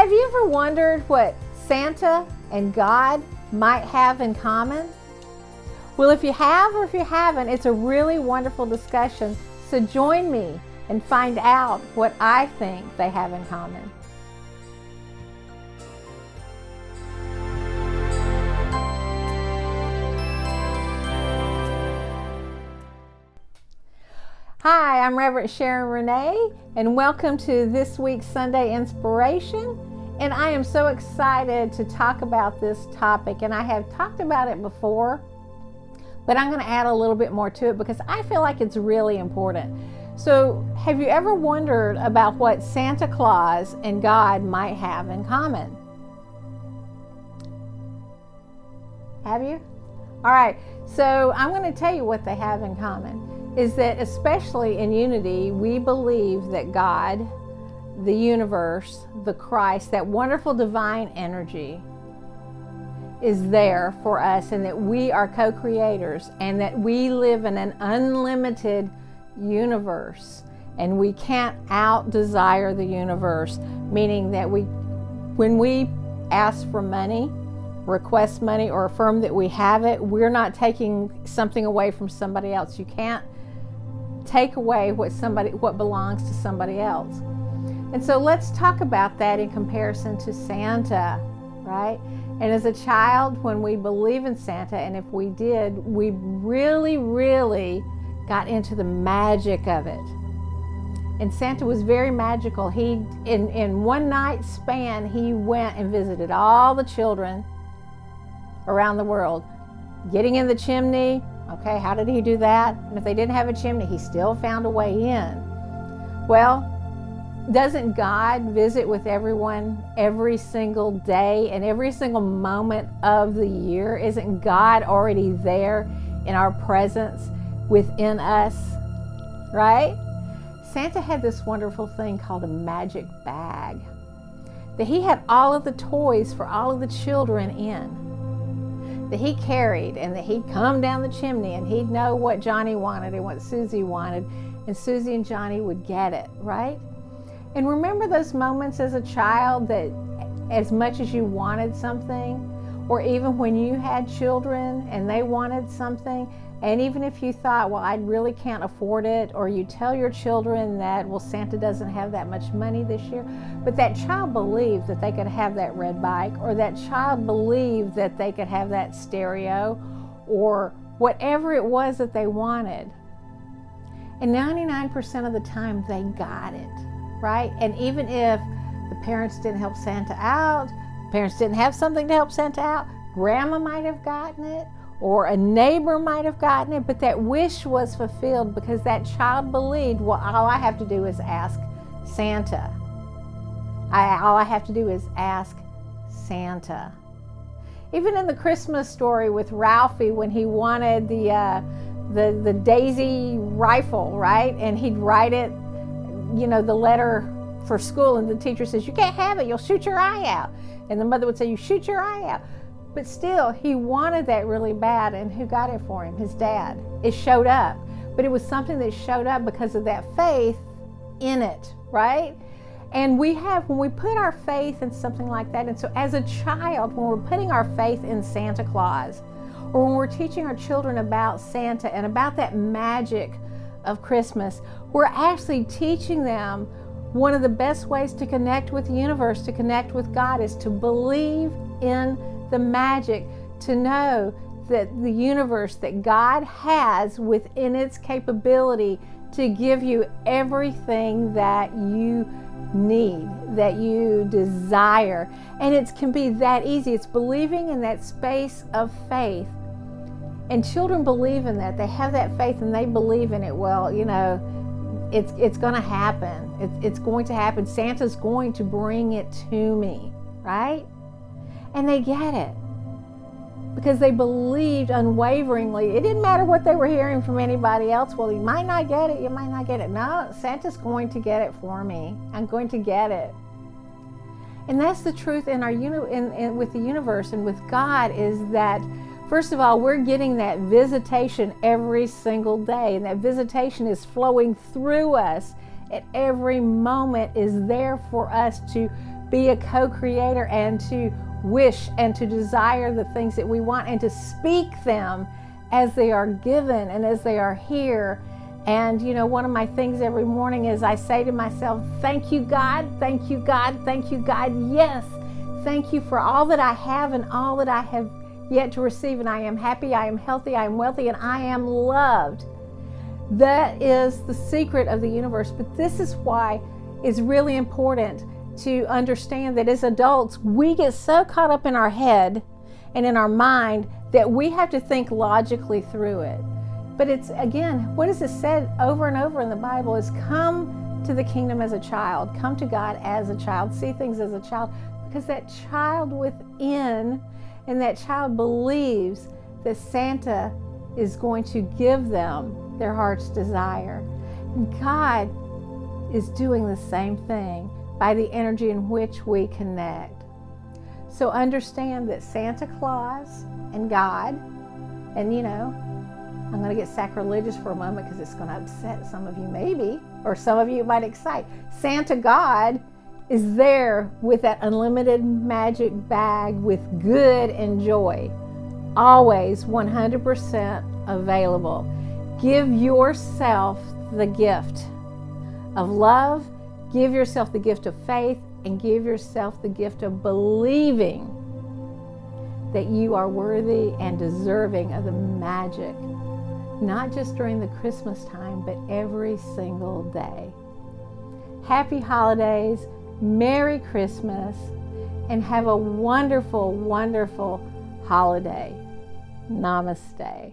Have you ever wondered what Santa and God might have in common? Well, if you have or if you haven't, it's a really wonderful discussion. So join me and find out what I think they have in common. Hi, I'm Reverend Sharon Renee, and welcome to this week's Sunday Inspiration. And I am so excited to talk about this topic, and I have talked about it before, but I'm going to add a little bit more to it because I feel like it's really important. So, have you ever wondered about what Santa Claus and God might have in common? Have you? All right, so I'm going to tell you what they have in common. Is that especially in unity, we believe that God, the universe, the Christ, that wonderful divine energy is there for us, and that we are co-creators, and that we live in an unlimited universe, and we can't out-desire the universe, meaning that when we ask for money, request money, or affirm that we have it, we're not taking something away from somebody else. You can't take away what belongs to somebody else. And so let's talk about that in comparison to Santa, right? And as a child, when we believe in Santa, and if we did, we really, really got into the magic of it. And Santa was very magical. He, in one night span, he went and visited all the children around the world, getting in the chimney. Okay, how did he do that? And if they didn't have a chimney, he still found a way in. Well, doesn't God visit with everyone every single day and every single moment of the year? Isn't God already there in our presence within us, right? Santa had this wonderful thing called a magic bag that he had all of the toys for all of the children in, that he carried, and that he'd come down the chimney and he'd know what Johnny wanted and what Susie wanted, and Susie and Johnny would get it, right? And remember those moments as a child that as much as you wanted something, or even when you had children and they wanted something, and even if you thought, well, I really can't afford it, or you tell your children that, well, Santa doesn't have that much money this year, but that child believed that they could have that red bike, or that child believed that they could have that stereo, or whatever it was that they wanted. And 99% of the time they got it, right? And even if the parents didn't help Santa out, parents didn't have something to help Santa out, grandma might have gotten it, or a neighbor might have gotten it, but that wish was fulfilled because that child believed, well, all I have to do is ask Santa. All I have to do is ask Santa. Even in the Christmas story with Ralphie, when he wanted the Daisy rifle, right? And he'd write it, the letter for school, and the teacher says, you can't have it, you'll shoot your eye out. And the mother would say, you shoot your eye out. But still, he wanted that really bad, and who got it for him? His dad. It showed up. But it was something that showed up because of that faith in it, right? And when we put our faith in something like that, and so as a child, when we're putting our faith in Santa Claus, or when we're teaching our children about Santa and about that magic of Christmas, we're actually teaching them one of the best ways to connect with the universe, to connect with God, is to believe in the magic, to know that the universe, that God has within its capability to give you everything that you need, that you desire. And it can be that easy. It's believing in that space of faith. And children believe in that. They have that faith and they believe in it. Well, it's going to happen. It's going to happen. Santa's going to bring it to me, right? And they get it because they believed unwaveringly. It didn't matter what they were hearing from anybody else. Well, you might not get it. You might not get it. No, Santa's going to get it for me. I'm going to get it. And that's the truth in our with the universe and with God, is that, first of all, we're getting that visitation every single day, and that visitation is flowing through us at every moment, is there for us to be a co-creator and to wish and to desire the things that we want and to speak them as they are given and as they are here. And one of my things every morning is I say to myself, thank you, God, thank you, God, thank you, God. Yes, thank you for all that I have and all that I have yet to receive. And I am happy, I am healthy, I am wealthy, and I am loved. That is the secret of the universe. But this is why it's really important to understand that as adults, we get so caught up in our head and in our mind that we have to think logically through it. But it's, again, what is it said over and over in the Bible is come to the kingdom as a child. Come to God as a child. See things as a child. Because that child within and that child believes that Santa is going to give them their heart's desire. And God is doing the same thing by the energy in which we connect. So understand that Santa Claus and God, and I'm going to get sacrilegious for a moment because it's going to upset some of you maybe, or some of you it might excite. Santa God is there with that unlimited magic bag with good and joy, always 100% available. Give yourself the gift of love, give yourself the gift of faith, and give yourself the gift of believing that you are worthy and deserving of the magic, not just during the Christmas time, but every single day. Happy holidays, Merry Christmas, and have a wonderful, wonderful holiday. Namaste.